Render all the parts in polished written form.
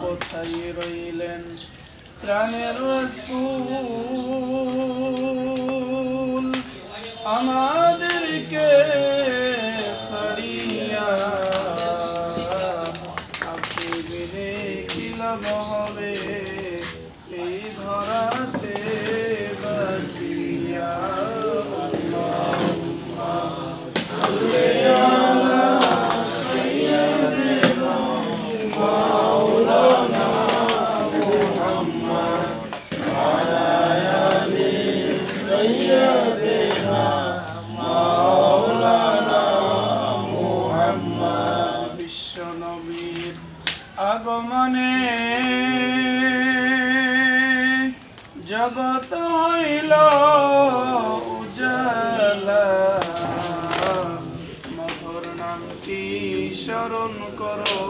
কোথায় রইলেন প্রাণের রাসূল আমাদেরকে ছাড়িয়া আপনি বিনে কি লাভ হবে এই ধরাতে বাঁচিয়া আল্লাহুম্মা সাল্লি আলা সাইয়্যিদিনা মাওলানা মুহাম্মদ ওয়ালা আলি সাইয়্যিদিনা মাওলানা মুহাম্মদ বিশ্বনবীর আগমনে জগৎ হইল উজালা মধুর নামটি স্মরণ করো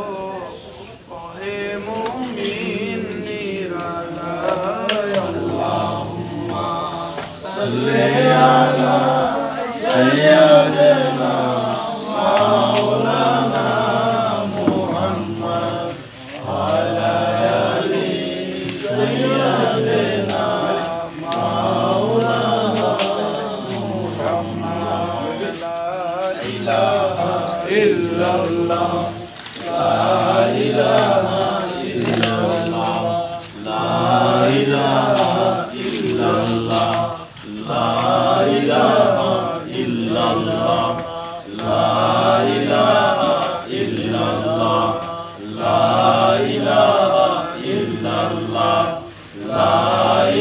ওহে মুমিন নিরালায় আল্লাহুম্মা সাল্লি আলা সাইয়্যিদিনা মাওলানা মুহাম্মদ ওয়ালা আলি সাইয়্যিদিনা মাওলানা মুহাম্মদ লা ইলাহা ইল্লাল্লাহ লা ইলাহা ইল্লাল্লাহ লা ইলাহা ইল্লাল্লাহ লা ইলাহা ইল্লাল্লাহ লা ইলাহা ইল্লাল্লাহ লা ইলাহা ইল্লাল্লাহ লা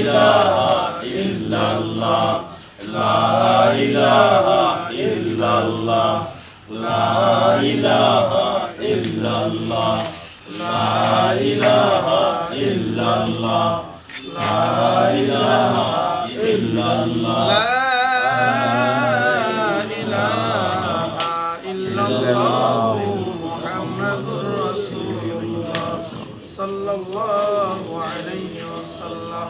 ইলাহা ইল্লাল্লাহ লা ইলাহা ইল্লাল্লাহ লা ইলাহা ইল্লাল্লাহ লা ইলাহা ইল্লাল্লাহ লা ইলাহা ইল্লাল্লাহ লা ইলাহা ইল্লাল্লাহ মুহাম্মাদুর রাসূলুল্লাহ সাল্লাল্লাহু আলাইহি ওয়াসাল্লাম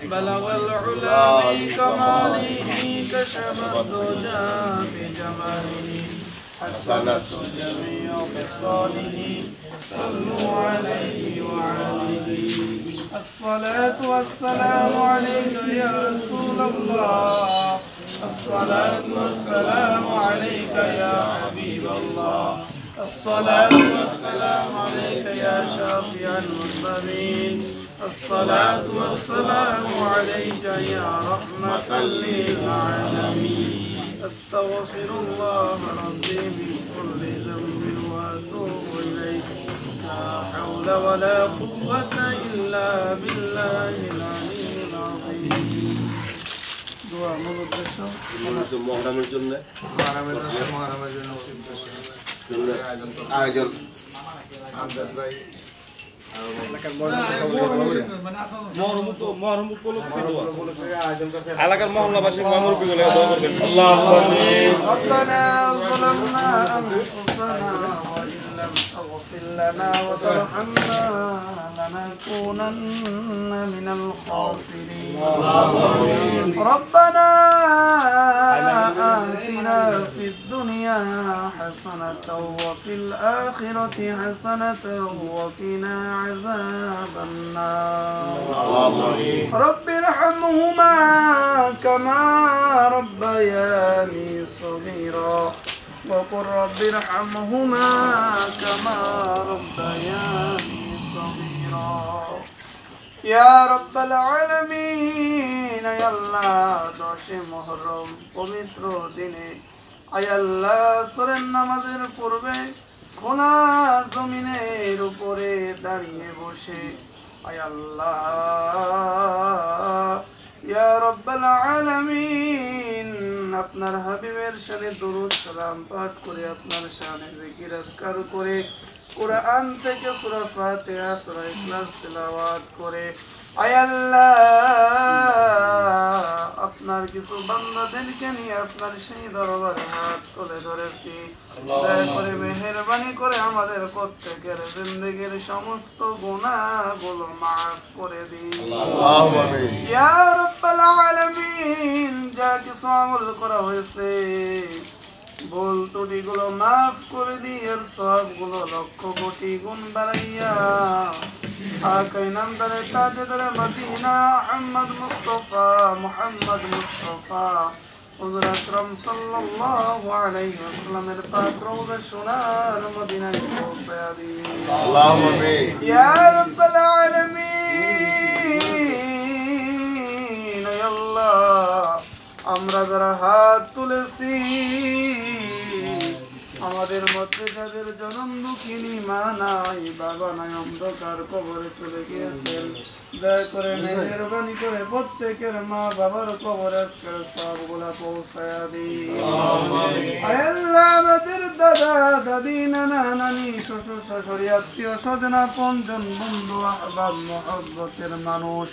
بلغ العلا بكماله كشف الدجى بجماله حسنت جميع خصاله صلوا عليه وعليه الصلاة والسلام عليك يا رسول الله الصلاة والسلام عليك يا حبيب الله الصلاة والسلام عليك يا شافع المذنبين الصلاة والسلام عليك يا رحمة للعالمين أستغفر الله ربي من كل ذنب وأتوب إليه لا حول ولا قوة إلا بالله العلي العظيم دعاء مقدس মহরমের জন্য আয়োজন এলাকার মহল্লাবাসী মুরব্বী বলে দোয়া করবেন اللهم آمين ربنا ظلمنا أنفسنا وإن لم تغفر لنا وترحمنا لنكونن من الخاسرين ربنا آتنا في الدنيا حسنة وفي الآخرة حسنة وقنا عذاب النار رب ارحمهما كما ربياني صغيرا وقل رب ارحمهما كما ربياني صغيرا يا رب العالمين يا الله দশে মুহররম পবিত্র দিনে আয় আল্লাহ সরের নামাজের পূর্বে খোলা জমিনের উপরে দাঁড়িয়ে বসে আয় আল্লাহ ইয়া রাব্বাল আলামিন আপনার হাবিবের শানে দরুদ সালাম পাঠ করে আপনার শানে জিকির আজকার করে কুরআন থেকে সূরা ফাতিহা সূরা ইখলাস তেলাওয়াত করে আয় আল্লাহ আপনার কিছু বান্দাদেরকে নিয়ে আপনার সেই দরবারে হাত তুলে ধরেছি দয়া করে মেহেরবানি করে আমাদের প্রত্যেকের জিন্দেগির সমস্ত গুনাহগুলো মাফ করে দিন আল্লাহুম্মা আমিন ইয়া রাব্বাল আলামিন যা কিছু আমল করা হয়েছে ভুল ত্রুটিগুলো মাফ করে দিয়ে এর সবগুলো লক্ষ কোটি গুণ বাড়াইয়া আকাই নামদারে তাজদারে মদিনা মুহাম্মদ মুস্তাফা হুজুর আকরাম সাল্লাল্লাহু আলাইহি ওয়াসাল্লামের পাক রওজা সোনার মদিনায় পৌঁছায়া দিন। আল্লাহুম্মা আমিন। ইয়া রাব্বাল আলামিন, হে আল্লাহ, আমরা যারা হাত তুলেছি আমাদের মধ্যে যাদের জনম দুঃখিনী মা নাই বাবা নাই অন্ধকার কবরে চলে গিয়েছেন, দয়া করে মেহেরবানি করে প্রত্যেকের মা বাবার কবরে আজকের সবগুলা পৌঁছায়া দিন। আয় আল্লাহ, আমাদের দাদা দাদি নানা নানি শ্বশুর শাশুড়ি আত্মীয় স্বজন আপনজন বন্ধু আহবাব মহব্বতের মানুষ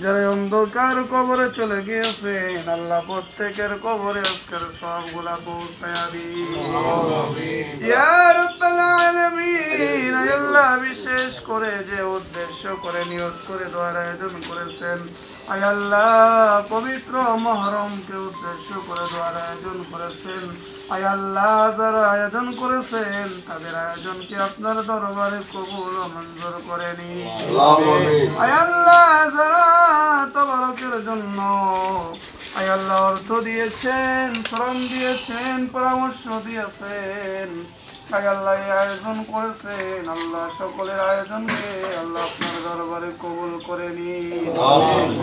যারা অন্ধকার কবরে চলে গিয়েছেন, আল্লাহ প্রত্যেকের কবরে আজকের সবগুলা পৌঁছায়া দিন। ইয়া রাব্বাল আলামিন, আয় আল্লাহ, বিশেষ করে যে উদ্দেশ্য করে নিয়ত করে দোয়ার আয়োজন করেছেন, আয় আল্লাহ, পবিত্র মুহররমকে উদ্দেশ্য করে দোয়ার আয়োজন করেছেন, আয় আল্লাহ, যারা আয়োজন করেছেন তাদের আয়োজনকে আপনার দরবারে কবুল ও মঞ্জুর করে নিন। আল্লাহুম্মা আমিন। আয় আল্লাহ, যারা তবারকের জন্য আয় আল্লাহ অর্থ দিয়েছেন, শ্রম দিয়েছেন, পরামর্শ দিয়েছেন, আয় আল্লাহ এই আয়োজন করেছেন, আল্লাহ সকলের আয়োজনকে আল্লাহ আপনার দরবারে কবুল করে নিন।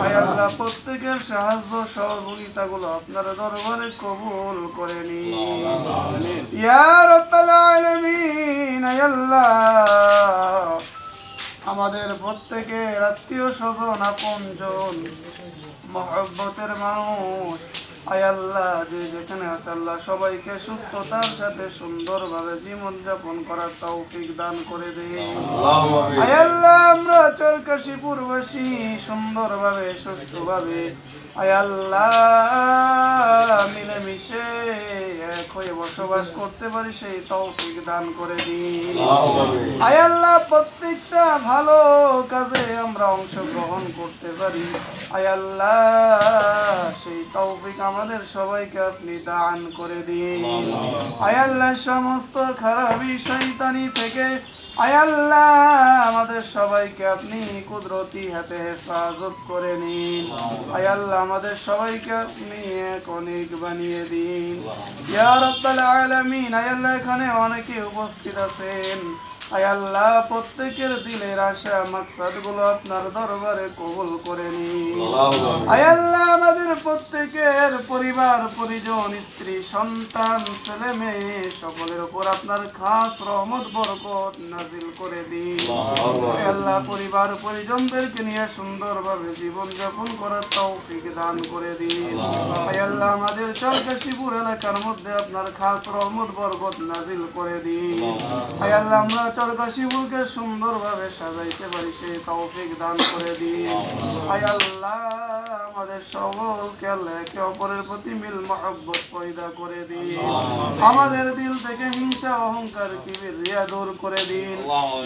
আয় আল্লাহ প্রত্যেকের সাহায্য সহযোগিতা গুলো আপনার দরবারে কবুল করে নিন। ইয়া রাব্বাল আলামিন, আয় আল্লাহ, আমাদের প্রত্যেকের আত্মীয় স্বজন আপনজন মহব্বতের মানুষ আয় আল্লাহ যে যেখানে আছে আল্লাহ সবাইকে সুস্থতার সাথে সুন্দরভাবে জীবন যাপন করার তৌফিক দান করে দিন। আল্লাহুম্মা আমিন। আয় আল্লাহ, আমরা চরকাশীপুরবাসী সুন্দরভাবে সুষ্ঠুভাবে আয় আল্লাহ মিলেমিশে এক হয়ে বসবাস করতে পারি সেই তৌফিক দান করে দিন। আল্লাহুম্মা আমিন। আয় আল্লাহ, প্রত্যেকটা ভালো কাজে আমরা অংশগ্রহণ করতে পারি, আয় আল্লাহ সেই তৌফিক আমাদের সবাইকে আপনি দান করে দিন। আয় আল্লাহ, সমস্ত খারাপি শয়তানি থেকে আয় আল্লাহ আমাদের সবাইকে আপনি কুদরতি হাতে হেফাজত করে নিন। আয় আল্লাহ, আমাদের সবাইকে আপনি এক অনেক বানিয়ে দিন। ইয়া রাব্বাল আলামিন, আয় আল্লাহ, এখানে অনেকে উপস্থিত আছেন, আয় আল্লাহ প্রত্যেকের দিলের আশা মাকসাদ গুলো আপনার দরবারে কবুল করে নিন। আয় আল্লাহ, আমাদের প্রত্যেকের পরিবার পরিজন স্ত্রী সন্তান ছেলে মেয়ে সকলের উপর আপনার খাস রহমত বরকত নাজিল করে দিন। আয় আল্লাহ, পরিবার পরিজনদেরকে নিয়ে সুন্দরভাবে জীবন যাপন করার তৌফিক দান করে দিন। আয় আল্লাহ, আমাদের চরকাশীপুর এলাকার মধ্যে আপনার খাস রহমত বরকত নাজিল করে দিন। আয় আল্লাহ, আমরা চরকাশীপুরকে সুন্দরভাবে সাজাইতে পারি সেই তৌফিক দান করে দিন। আয় আল্লাহ, আমাদের সকলকে আল্লাহ একে অপরের প্রতি মিল মহব্বত পয়দা করে দিন। আমাদের দিল থেকে হিংসা অহংকার কিবির রিয়া দূর করে দিন।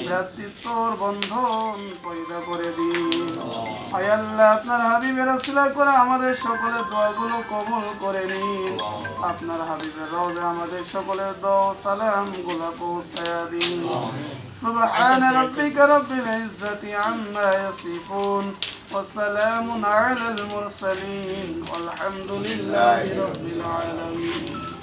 ভ্রাতৃত্বর বন্ধন পয়দা করে দিন। আয় আল্লাহ, আপনার হাবিবের ওসিলা করে আমাদের সকলের দোয়াগুলো কবুল করে নিন। আপনার হাবিবের রওজা আমাদের সকলের দোয়া সালাম গুলো পৌঁছায়া দিন। سبحان ربك رب العزة عما يصفون وسلام على المرسلين والحمد لله رب العالمين.